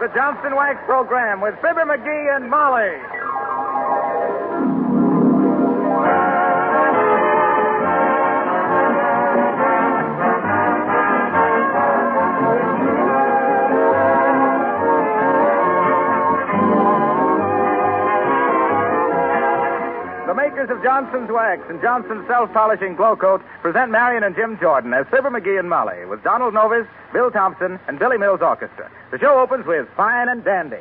the Johnson Wax program with Fibber McGee and Molly. The makers of Johnson's Wax and Johnson's Self-Polishing Glow Coat present Marion and Jim Jordan as Fibber McGee and Molly with Donald Novis, Bill Thompson, and Billy Mills Orchestra. The show opens with Fine and Dandy.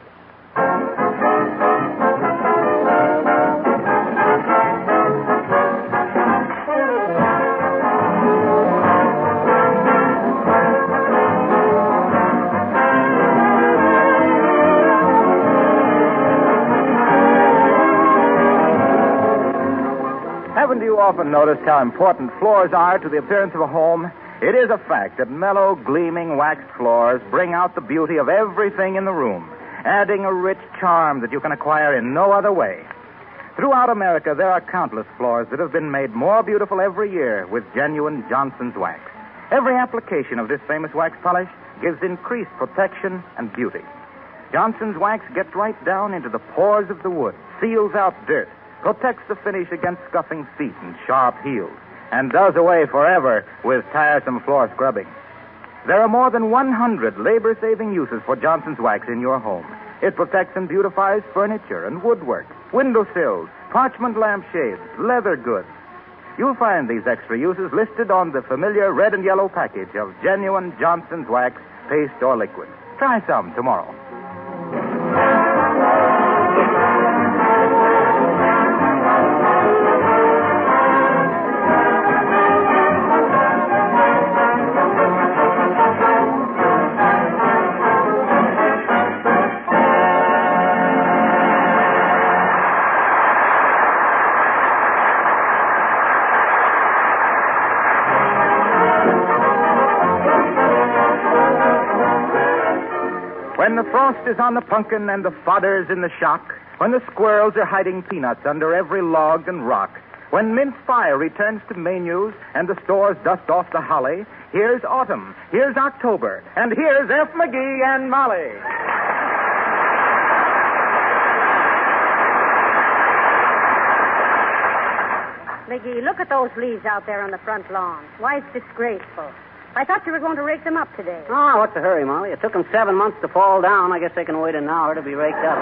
Haven't you often noticed how important floors are to the appearance of a home? It is a fact that mellow, gleaming waxed floors bring out the beauty of everything in the room, adding a rich charm that you can acquire in no other way. Throughout America, there are countless floors that have been made more beautiful every year with genuine Johnson's Wax. Every application of this famous wax polish gives increased protection and beauty. Johnson's Wax gets right down into the pores of the wood, seals out dirt, protects the finish against scuffing feet and sharp heels, and does away forever with tiresome floor scrubbing. There are more than 100 labor-saving uses for Johnson's Wax in your home. It protects and beautifies furniture and woodwork, windowsills, parchment lampshades, leather goods. You'll find these extra uses listed on the familiar red and yellow package of genuine Johnson's Wax, paste or liquid. Try some tomorrow. When the frost is on the pumpkin and the fodder's in the shock, when the squirrels are hiding peanuts under every log and rock, when mince fire returns to menus and the stores dust off the holly, here's autumn, here's October, and here's F. McGee and Molly. McGee, look at those leaves out there on the front lawn. Why, it's disgraceful. I thought you were going to rake them up today. Oh, what's the hurry, Molly? It took them 7 months to fall down. I guess they can wait an hour to be raked up.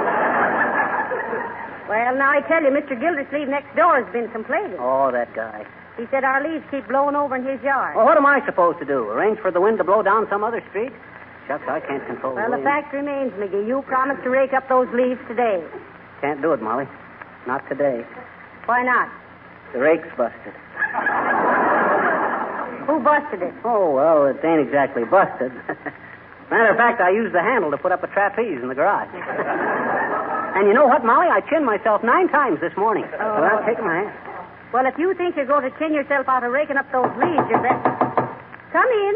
Well, now I tell you, Mr. Gildersleeve next door has been complaining. Oh, that guy. He said our leaves keep blowing over in his yard. Well, what am I supposed to do? Arrange for the wind to blow down some other street? Shucks, I can't control Well, the the wind. fact remains, McGee, you promised to rake up those leaves today. Can't do it, Molly. Not today. Why not? The rake's busted. Who busted it? Oh, well, it ain't exactly busted. Matter of fact, I used the handle to put up a trapeze in the garage. And you know what, Molly? I chinned myself 9 times this morning. Oh. Without taking my hand. Well, if you think you're going to chin yourself out of raking up those leaves, you're better. Come in.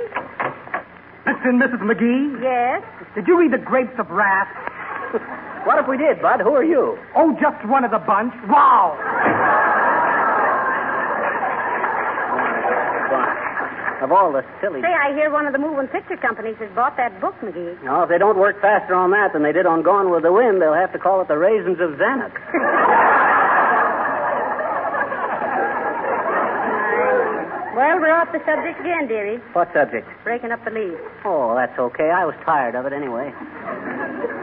Listen, Mrs. McGee. Yes? Did you read The Grapes of Wrath? What if we did, Bud? Who are you? Oh, just one of the bunch. Wow! Of all the silly... Say, I hear one of the moving picture companies has bought that book, McGee. No, if they don't work faster on that than they did on Gone with the Wind, they'll have to call it The Raisins of Zanuck. Well, we're off the subject again, dearie. What subject? Breaking up the leaves. Oh, that's okay. I was tired of it anyway.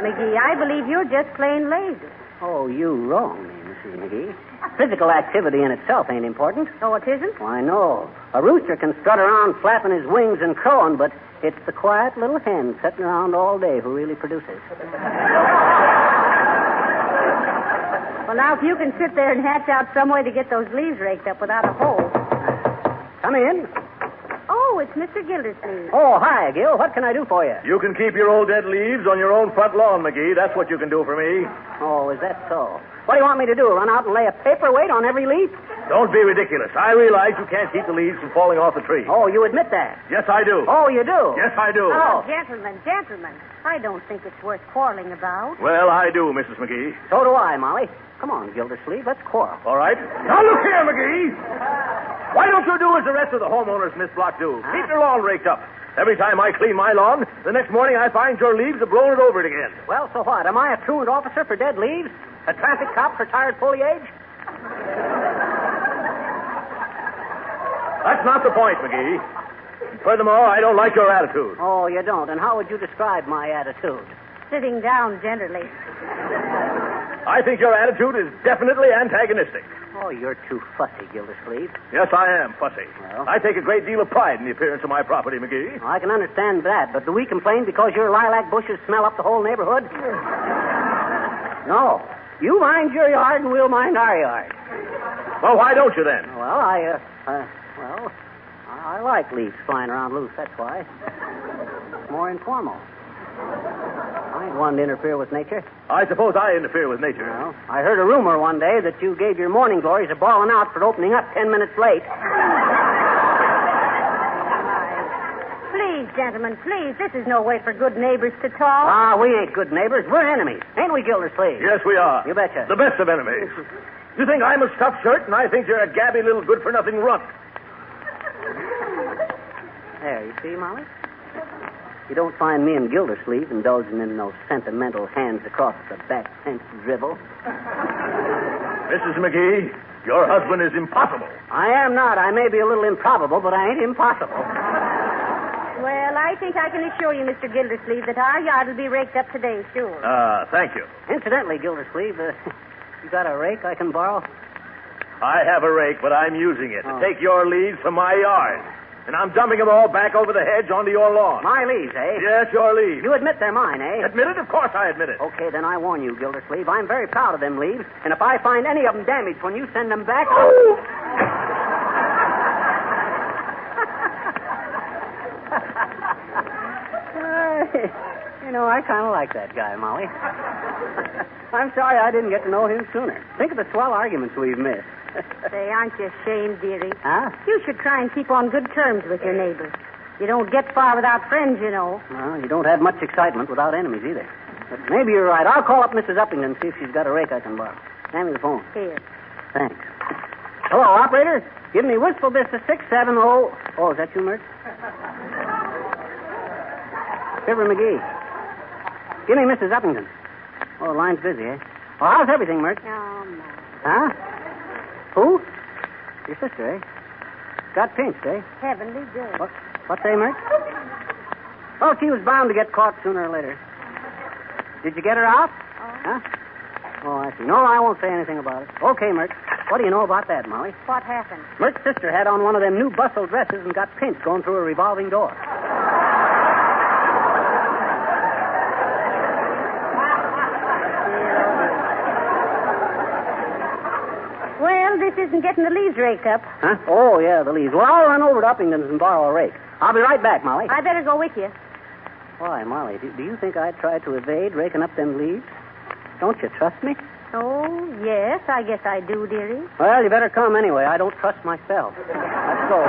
McGee, I believe you're just plain lazy. Oh, you wrong me, Mrs. McGee. Physical activity in itself ain't important. Oh, it isn't? Why, no. A rooster can strut around flapping his wings and crowing, but it's the quiet little hen sitting around all day who really produces. Well, now, if you can sit there and hatch out some way to get those leaves raked up without a hole. Come in. Oh, it's Mr. Gildersleeve. Oh, hi, Gil. What can I do for you? You can keep your old dead leaves on your own front lawn, McGee. That's what you can do for me. Oh, is that so? What do you want me to do, run out and lay a paperweight on every leaf? Don't be ridiculous. I realize you can't keep the leaves from falling off the tree. Oh, you admit that? Yes, I do. Oh, you do? Yes, I do. Oh, gentlemen. I don't think it's worth quarreling about. Well, I do, Mrs. McGee. So do I, Molly. Come on, Gildersleeve, let's quarrel. All right. Now, look here, McGee. Why don't you do as the rest of the homeowners in this block do? Huh? Keep your lawn raked up. Every time I clean my lawn, the next morning I find your leaves have blown it over it again. Well, so what? Am I a truant officer for dead leaves? A traffic cop for tired foliage? That's not the point, McGee. Furthermore, I don't like your attitude. Oh, you don't? And how would you describe my attitude? Sitting down generally. I think your attitude is definitely antagonistic. Oh, you're too fussy, Gildersleeve. Yes, I am fussy. Well? I take a great deal of pride in the appearance of my property, McGee. Well, I can understand that, but do we complain because your lilac bushes smell up the whole neighborhood? No. You mind your yard and we'll mind our yard. Well, why don't you then? Well, I like leaves flying around loose, that's why. It's more informal. I ain't one to interfere with nature. I suppose I interfere with nature. Well, I heard a rumor one day that you gave your morning glories a bawling out for opening up 10 minutes late. Please, gentlemen, please. This is no way for good neighbors to talk. Ah, we ain't good neighbors. We're enemies. Ain't we, Gildersleeve? Yes, we are. You betcha. The best of enemies. You think I'm a stuffed shirt, and I think you're a gabby little good-for-nothing runt. There, you see, Molly? You don't find me and Gildersleeve indulging in those sentimental hands across the back fence drivel. Mrs. McGee, your husband is impossible. I am not. I may be a little improbable, but I ain't impossible. Well, I think I can assure you, Mr. Gildersleeve, that our yard will be raked up today, sure. Thank you. Incidentally, Gildersleeve, you got a rake I can borrow? I have a rake, but I'm using it Oh. to take your leaves from my yard. And I'm dumping them all back over the hedge onto your lawn. My leaves, eh? Yes, your leaves. You admit they're mine, eh? Admit it? Of course I admit it. Okay, then I warn you, Gildersleeve. I'm very proud of them leaves, and if I find any of them damaged when you send them back... You know, I kind of like that guy, Molly. I'm sorry I didn't get to know him sooner. Think of the swell arguments we've missed. Say, aren't you ashamed, dearie? Huh? You should try and keep on good terms with your neighbors. You don't get far without friends, you know. Well, you don't have much excitement without enemies either. But maybe you're right. I'll call up Mrs. Uppington and see if she's got a rake I can borrow. Hand me the phone. Here. Thanks. Hello, operator. Give me Wistful Vista 670... Oh, is that you, Mert? Fibber McGee. Give me Mrs. Uppington. Oh, the line's busy, eh? Well, how's everything, Mert? Oh, no. Huh? Who? Your sister, eh? Got pinched, eh? Heavenly good. What's that, Mert? Oh, she was bound to get caught sooner or later. Did you get her out? Huh? Oh, I see. No, I won't say anything about it. Okay, Mert. What do you know about that, Molly? What happened? Mert's sister had on one of them new bustle dresses and got pinched going through a revolving door. Well, this isn't getting the leaves raked up. Huh? Oh, yeah, the leaves. Well, I'll run over to Uppington's and borrow a rake. I'll be right back, Molly. I better go with you. Why, Molly, do you think I'd try to evade raking up them leaves? Don't you trust me? Oh, yes, I guess I do, dearie. Well, you better come anyway. I don't trust myself. Let's go.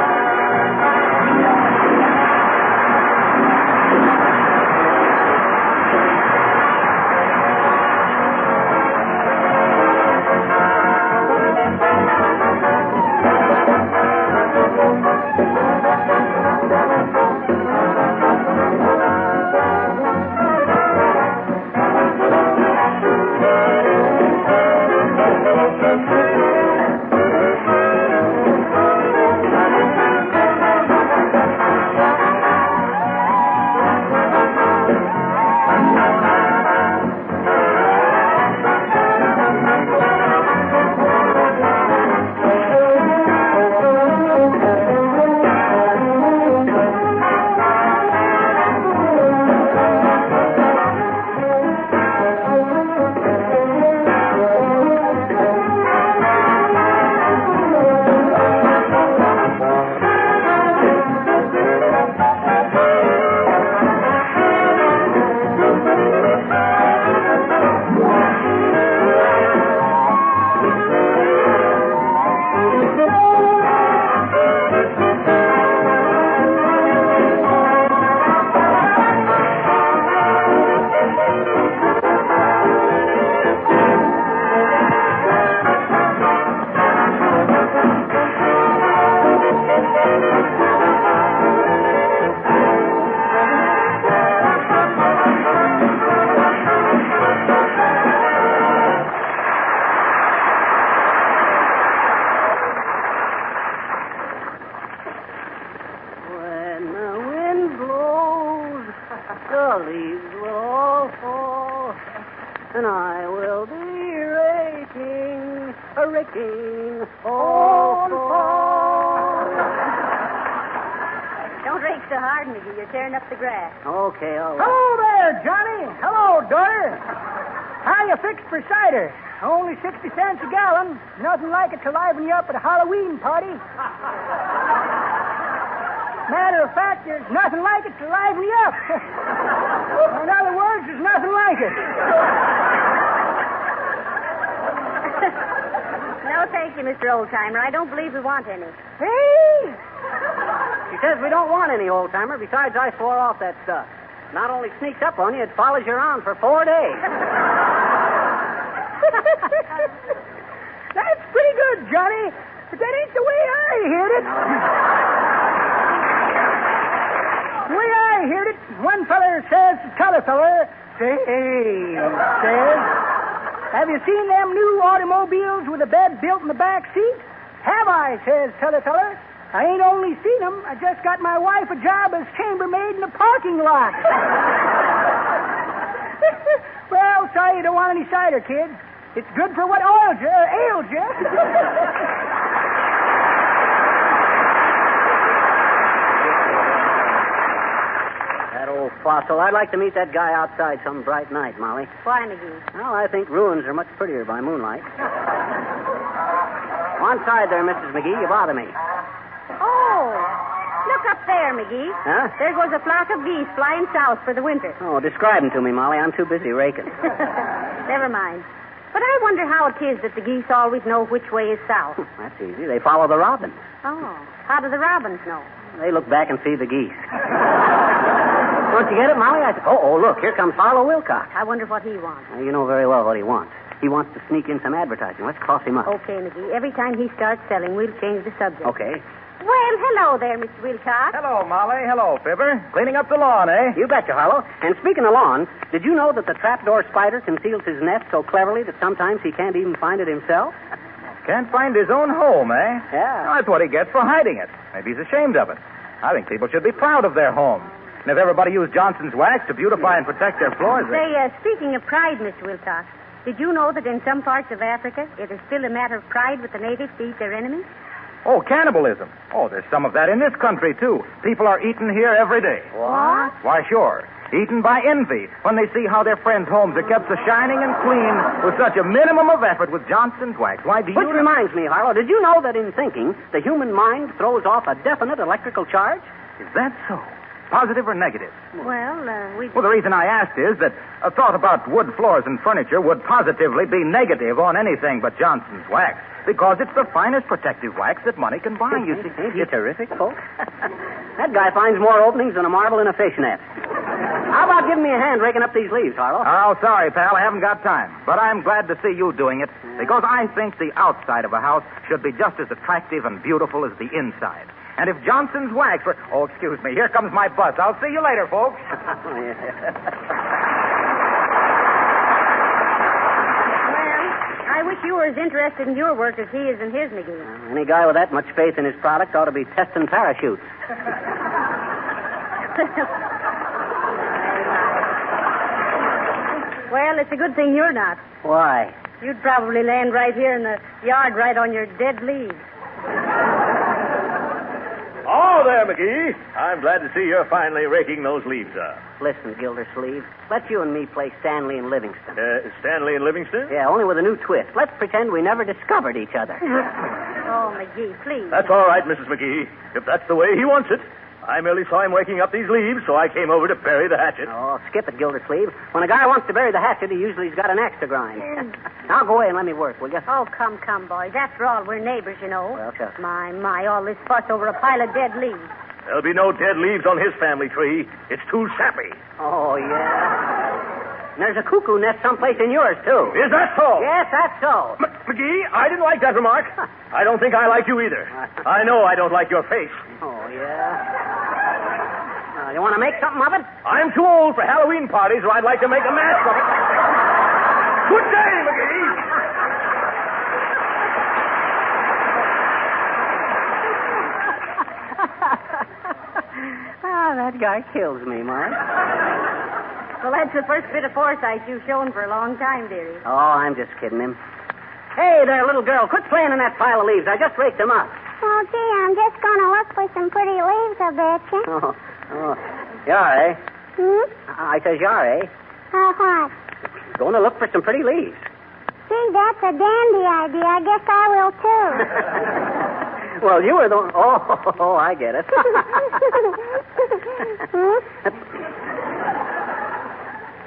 all fall, and I will be raking, all fall. Don't rake so hard, McGee. You're tearing up the grass. Okay, all right. Hello there, Johnny. Hello, daughter. How you fixed for cider? Only 60 cents a gallon. Nothing like it to liven you up at a Halloween party. Matter of fact, there's nothing like it to liven you up. In other words, there's nothing like it. No, thank you, Mr. Oldtimer. I don't believe we want any. Hey! She says we don't want any old-timer. Besides, I swore off that stuff. Not only sneaks up on you, it follows you around for 4 days. That's pretty good, Johnny. But that ain't the way I heard it. The way I heard it, one feller says to t'other feller, says, have you seen them new automobiles with a bed built in the back seat? Have I, says t'other feller. I ain't only seen them, I just got my wife a job as chambermaid in the parking lot. Well, sorry you don't want any cider, kid. It's good for what ails you. That old fossil. I'd like to meet that guy outside some bright night, Molly. Why, McGee? Well, I think ruins are much prettier by moonlight. One side there, Mrs. McGee. You bother me. Oh, look up there, McGee. Huh? There goes a flock of geese flying south for the winter. Oh, describe them to me, Molly. I'm too busy raking. Never mind. But I wonder how it is that the geese always know which way is south. That's easy. They follow the robins. Oh, how do the robins know? They look back and see the geese. Don't you get it, Molly? Oh, look, here comes Harlow Wilcox. I wonder what he wants. Well, you know very well what he wants. He wants to sneak in some advertising. Let's cross him up. Okay, McGee. Every time he starts selling, we'll change the subject. Okay. Well, hello there, Mr. Wilcox. Hello, Molly. Hello, Fibber. Cleaning up the lawn, eh? You betcha, Harlow. And speaking of lawn, did you know that the trapdoor spider conceals his nest so cleverly that sometimes he can't even find it himself? Can't find his own home, eh? Yeah. Well, that's what he gets for hiding it. Maybe he's ashamed of it. I think people should be proud of their home. And if everybody used Johnson's wax to beautify and protect their floors... Say, speaking of pride, Mr. Wilcox, did you know that in some parts of Africa, it is still a matter of pride with the natives to eat their enemies? Oh, cannibalism. Oh, there's some of that in this country, too. People are eaten here every day. What? Why, sure. Eaten by envy when they see how their friends' homes are kept so shining and clean with such a minimum of effort with Johnson's wax. Why, do you... Which reminds me, Harlow, did you know that in thinking, the human mind throws off a definite electrical charge? Is that so? Positive or negative? Well, Well, the reason I asked is that a thought about wood floors and furniture would positively be negative on anything but Johnson's wax, because it's the finest protective wax that money can buy, you see. Ain't he terrific, folks? That guy finds more openings than a marble in a fishnet. How about giving me a hand raking up these leaves, Harlow? Oh, sorry, pal. I haven't got time. But I'm glad to see you doing it, because I think the outside of a house should be just as attractive and beautiful as the inside. And if Johnson's wax were... Oh, excuse me. Here comes my bus. I'll see you later, folks. I wish you were as interested in your work as he is in his, McGee. Any guy with that much faith in his product ought to be testing parachutes. Well, it's a good thing you're not. Why? You'd probably land right here in the yard right on your dead leaves. Oh, there, McGee. I'm glad to see you're finally raking those leaves up. Listen, Gildersleeve, let's you and me play Stanley and Livingston. Stanley and Livingston? Yeah, only with a new twist. Let's pretend we never discovered each other. Oh, McGee, please. That's all right, Mrs. McGee. If that's the way he wants it. I merely saw him waking up these leaves, so I came over to bury the hatchet. Oh, skip it, Gildersleeve. When a guy wants to bury the hatchet, he usually's got an axe to grind. Now go away and let me work, will you? Oh, come, boys. After all, we're neighbors, you know. Well, sure. My, all this fuss over a pile of dead leaves. There'll be no dead leaves on his family tree. It's too sappy. Oh, yeah. And there's a cuckoo nest someplace in yours, too. Is that so? Yes, that's so. McGee, I didn't like that remark. I don't think I like you either. I know I don't like your face. Oh, yeah? You want to make something of it? I'm too old for Halloween parties, or I'd like to make a mask of it. Good day, McGee. That guy kills me, Mark. Well, that's the first bit of foresight you've shown for a long time, dearie. Oh, I'm just kidding him. Hey there, little girl. Quit playing in that pile of leaves. I just raked them up. Oh, gee, I'm just going to look for some pretty leaves, I bet you. Oh. Yar, eh? I says yar, eh? What? Going to look for some pretty leaves. Gee, that's a dandy idea. I guess I will, too. Well, you were the... Oh, I get it.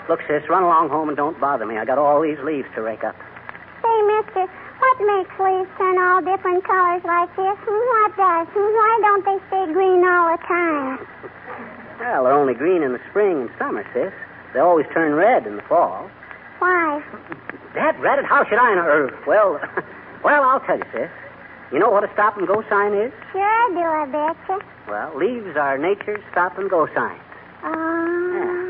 Look, sis, run along home and don't bother me. I got all these leaves to rake up. Say, mister, what makes leaves turn all different colors like this? What does? Why don't they stay green all the time? Well, they're only green in the spring and summer, sis. They always turn red in the fall. Why? Dad, Reddit, how should I know? Well, I'll tell you, sis. You know what a stop-and-go sign is? Sure I do, I betcha. Well, leaves are nature's stop-and-go signs. Yeah.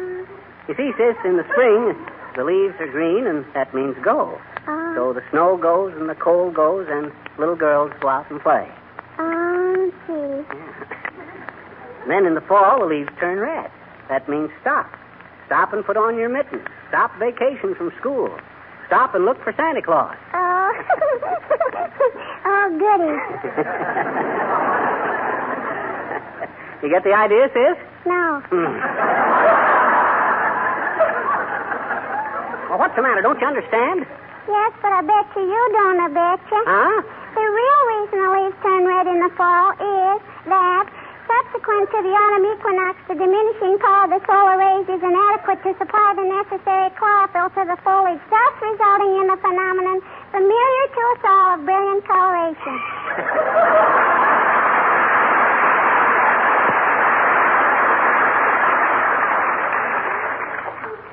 You see, sis, in the spring, the leaves are green, and that means go. So the snow goes and the cold goes, and little girls go out and play. Gee. And then in the fall, the leaves turn red. That means stop. Stop and put on your mittens. Stop vacation from school. Stop and look for Santa Claus. Oh, oh, goody. You get the idea, sis? No. Well, what's the matter? Don't you understand? Yes, but I bet you don't, I betcha. Huh? The real reason the leaves turn red in the fall is that subsequent to the autumn equinox, the diminishing power of the solar rays is inadequate to supply the necessary chlorophyll to the foliage, thus resulting in the phenomenon familiar to us all of brilliant coloration.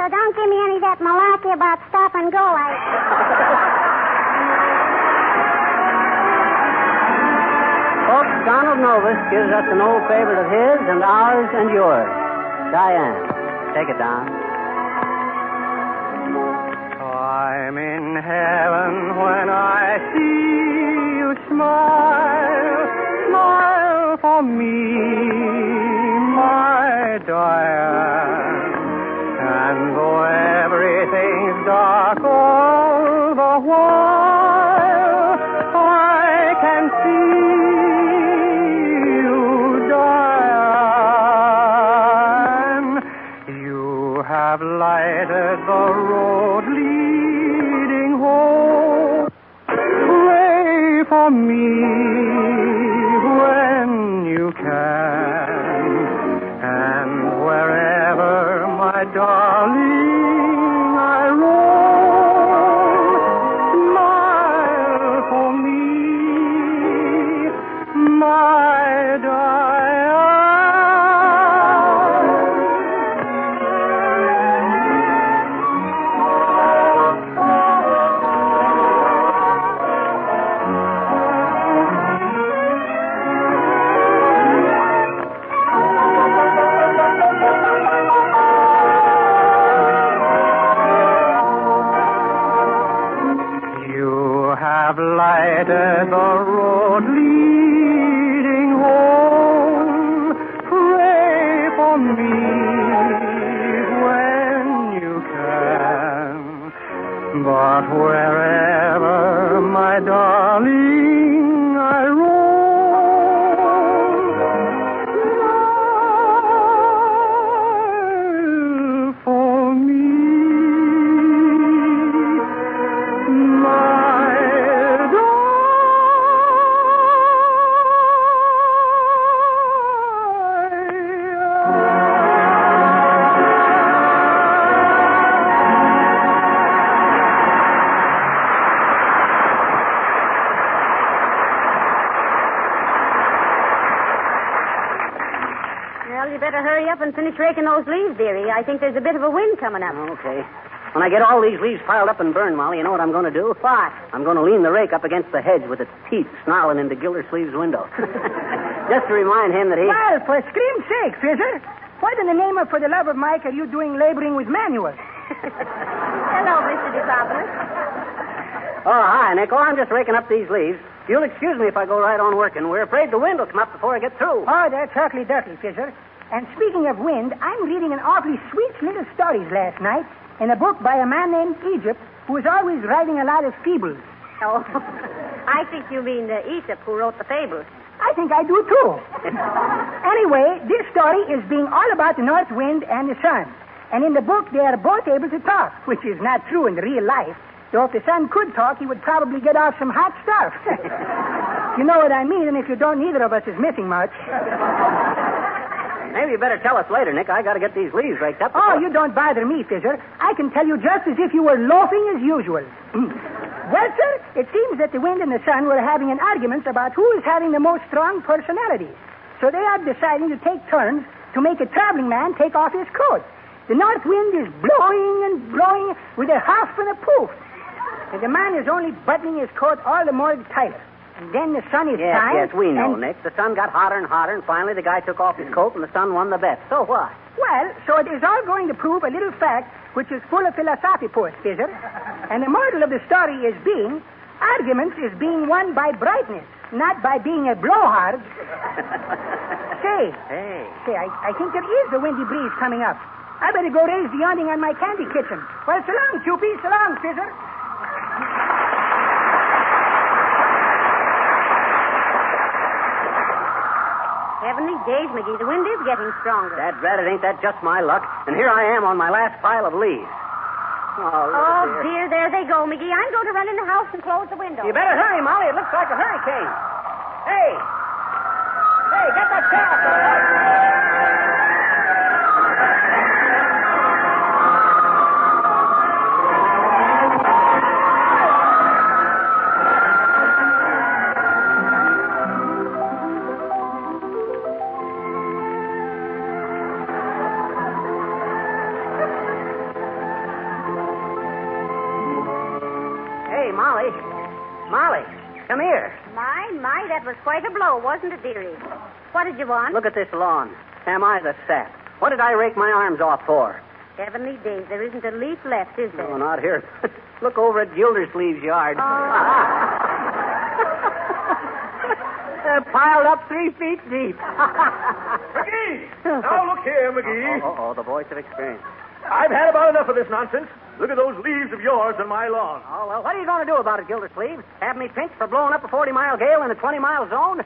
So don't give me any of that malarkey about stop and go like. Folks, Donald Novus gives us an old favorite of his and ours and yours. Diane, take it down. I'm in heaven when I see you smile. Smile for me, my Diane. And though everything's dark all the while, I can see you, Diane. You have lighted the road leading home. Pray for me when you can, and wherever my darling I roam, smile for me, my Diane. Lighted the road leading home. Pray for me when you can. But wherever my darling I roam, smile for me. And finish raking those leaves, dearie. I think there's a bit of a wind coming up. Okay. When I get all these leaves piled up and burned, Molly, you know what I'm going to do? What? I'm going to lean the rake up against the hedge with its teeth snarling into Gildersleeve's window. Just to remind him that he... Well, for scream's sake, Fizzer, what in the name of for the love of Mike are you doing laboring with manuals? Hello, Mr. DePopulis. Oh, hi, Nick. Oh, I'm just raking up these leaves. You'll excuse me if I go right on working. We're afraid the wind will come up before I get through. Oh, that's hurtly-dirty, Fizzer. And speaking of wind, I'm reading an awfully sweet little stories last night in a book by a man named Egypt who is always writing a lot of feebles. Oh, I think you mean Aesop, who wrote the fables. I think I do, too. Anyway, this story is being all about the north wind and the sun. And in the book, they are both able to talk, which is not true in real life. Though if the sun could talk, he would probably get off some hot stuff. You know what I mean, and if you don't, neither of us is missing much. Maybe you better tell us later, Nick. I got to get these leaves raked up. Oh, you don't bother me, Fizzer. I can tell you just as if you were loafing as usual. Well, sir, it seems that the wind and the sun were having an argument about who is having the most strong personality. So they are deciding to take turns to make a traveling man take off his coat. The north wind is blowing and blowing with a huff and a poof. And the man is only buttoning his coat all the more tighter. And then the sun is time. Yes, we know, Nick. The sun got hotter and hotter, and finally the guy took off his coat, and the sun won the bet. So what? Well, so it is all going to prove a little fact which is full of philosophy, poor Fizzer. And the moral of the story is arguments is being won by brightness, not by being a blowhard. Say, I think there is a windy breeze coming up. I better go raise the awning on my candy kitchen. Well, so long, Choopy. So long, Fizzer. Heavenly days, McGee. The wind is getting stronger. Dad, it ain't that just my luck? And here I am on my last pile of leaves. Oh, dear, there they go, McGee. I'm going to run in the house and close the window. You better hurry, Molly. It looks like a hurricane. Hey, get that car. Molly, come here. My, that was quite a blow, wasn't it, dearie? What did you want? Look at this lawn. Am I the sap? What did I rake my arms off for? Heavenly days, there isn't a leaf left, is there? No, not here. Look over at Gildersleeve's yard. They're piled up 3 feet deep. McGee! Now look here, McGee. Oh, the voice of experience. I've had about enough of this nonsense. Look at those leaves of yours on my lawn. Oh, well, what are you going to do about it, Gildersleeve? Have me pinched for blowing up a 40-mile gale in a 20-mile zone?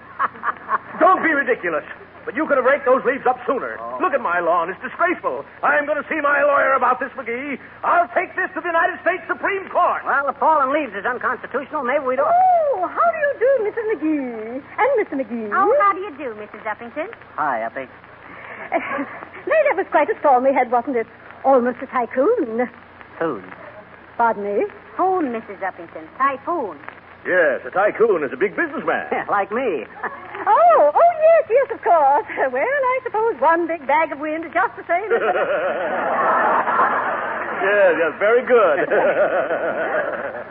Don't be ridiculous. But you could have raked those leaves up sooner. Oh. Look at my lawn. It's disgraceful. I'm going to see my lawyer about this, McGee. I'll take this to the United States Supreme Court. Well, if falling leaves is unconstitutional, maybe we don't. Oh, how do you do, Mrs. McGee? And Mr. McGee? Oh, how do you do, Mrs. Uppington? Hi, Uppy. Nay, that was quite a storm we had, wasn't it? Almost a typhoon. Food. Pardon me? Typhoon, Mrs. Uppington. Typhoon. Yes, a tycoon is a big businessman. Like me. Oh, yes, of course. Well, I suppose one big bag of wind is just the same. Yes, very good.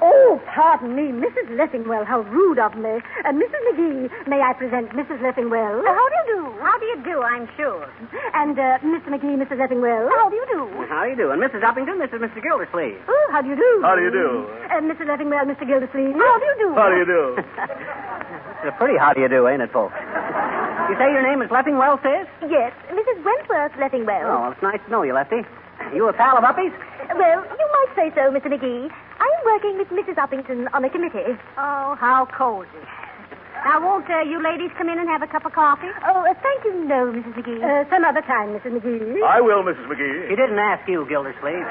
Oh, pardon me, Mrs. Leffingwell, how rude of me. Mrs. McGee, may I present Mrs. Leffingwell? How do you do? How do you do, I'm sure. And Mr. McGee, Mrs. Leffingwell. How do you do? How do you do? And Mrs. Uppington, this is Mr. Gildersleeve. Oh, how do you do? How do you do? Mrs. Leffingwell, Mr. Gildersleeve. How do you do? How do you do? It's a pretty how do you do, ain't it, folks? You say your name is Leffingwell, sis? Yes, Mrs. Wentworth Leffingwell. Oh, well, it's nice to know you, Lefty. You a pal of Uppy's? Well, you might say so, Mr. McGee. I'm working with Mrs. Uppington on a committee. Oh, how cozy. Now, won't you ladies come in and have a cup of coffee? Oh, thank you, no, Mrs. McGee. Some other time, Mrs. McGee. I will, Mrs. McGee. She didn't ask you, Gildersleeve.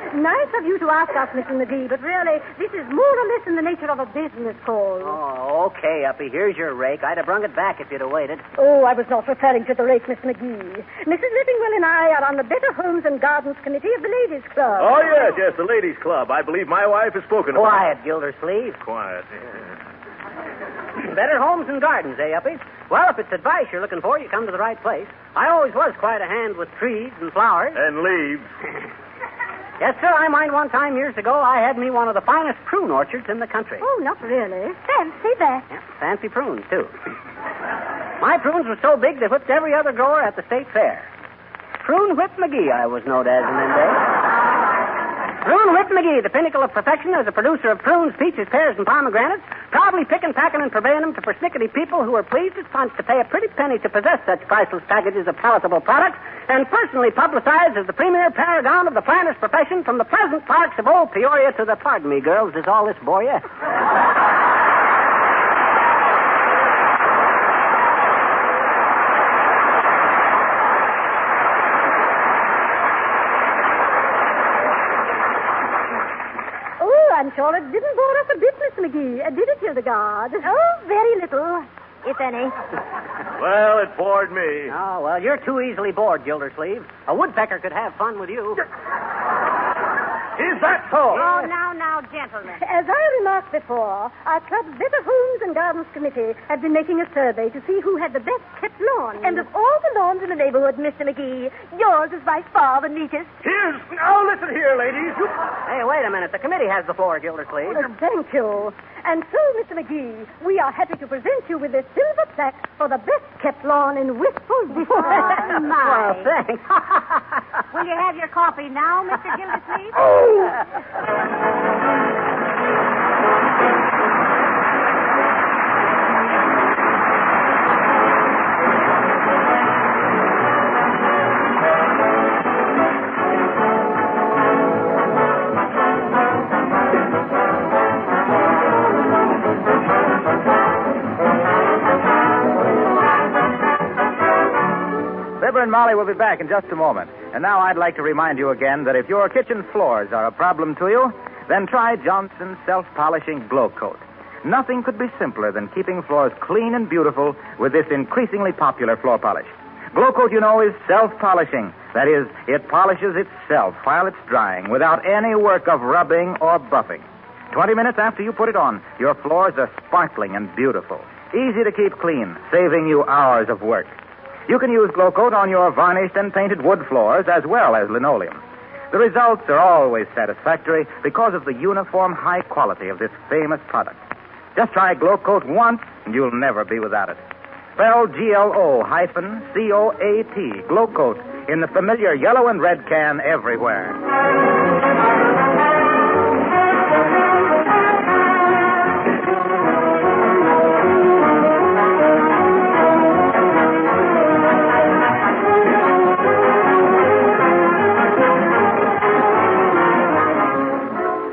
Nice of you to ask us, Mr. McGee, but really, this is more or less in the nature of a business call. Oh, okay, Uppy. Here's your rake. I'd have brung it back if you'd have waited. Oh, I was not referring to the rake, Mr. McGee. Mrs. Leffingwell and I are on the Better Homes and Gardens Committee of the Ladies' Club. Oh, yes, the ladies' club. I believe my wife has spoken about Quiet, Gildersleeve. Quiet. Better Homes and Gardens, eh, Uppy? Well, if it's advice you're looking for, you come to the right place. I always was quite a hand with trees and flowers. And leaves. Yes, sir, I mind one time years ago I had me one of the finest prune orchards in the country. Oh, not really. Fancy that. Yeah, fancy prunes, too. My prunes were so big they whipped every other grower at the state fair. Prune Whip McGee, I was known as in them days. Prune Whip McGee, the pinnacle of perfection as a producer of prunes, peaches, pears, and pomegranates. proudly picking, packing, and purveying them to persnickety people who are pleased as punch to pay a pretty penny to possess such priceless packages of palatable products, and personally publicized as the premier paragon of the planner's profession from the pleasant parks of old Peoria to the... Pardon me, girls, does all this bore you? I'm sure it didn't bore us a bit, Mr. McGee. Did it, Hildegard? Oh, very little, if any. Well, it bored me. Oh, well, you're too easily bored, Gildersleeve. A woodpecker could have fun with you. Is that so? Oh, now, gentlemen. As I remarked before, our club's Better Homes and Gardens Committee had been making a survey to see who had the best kept lawn. And of all the lawns in the neighborhood, Mr. McGee, yours is by far the neatest. Now, listen here, ladies. Hey, wait a minute. The committee has the floor, Gildersleeve. Thank you. And so, Mr. McGee, we are happy to present you with this silver plaque for the best kept lawn in wistful vista. Oh, my. Well, thanks. Will you have your coffee now, Mr. Gildersleeve? Fibber and Molly will be back in just a moment. And now I'd like to remind you again that if your kitchen floors are a problem to you, then try Johnson's self-polishing Glow Coat. Nothing could be simpler than keeping floors clean and beautiful with this increasingly popular floor polish. Glow Coat, you know, is self-polishing. That is, it polishes itself while it's drying without any work of rubbing or buffing. 20 minutes after you put it on, your floors are sparkling and beautiful. Easy to keep clean, saving you hours of work. You can use Glow Coat on your varnished and painted wood floors as well as linoleum. The results are always satisfactory because of the uniform high quality of this famous product. Just try Glow Coat once, and you'll never be without it. Spelled GLO-COAT, Glow Coat, in the familiar yellow and red can everywhere.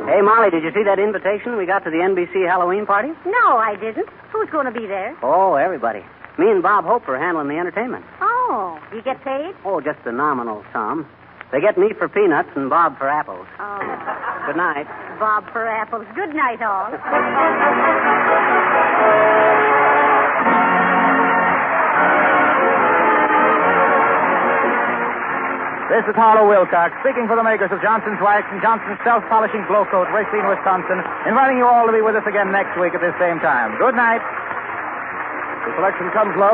Hey, Molly, did you see that invitation we got to the NBC Halloween party? No, I didn't. Who's going to be there? Oh, everybody. Me and Bob Hope are handling the entertainment. Oh, you get paid? Oh, just a nominal sum. They get me for peanuts and Bob for apples. Oh, Good night. Bob for apples. Good night, all. This is Harlow Wilcox, speaking for the makers of Johnson's Wax and Johnson's Self-Polishing Glow Coat, Racine, Wisconsin, inviting you all to be with us again next week at this same time. Good night. The selection comes, love.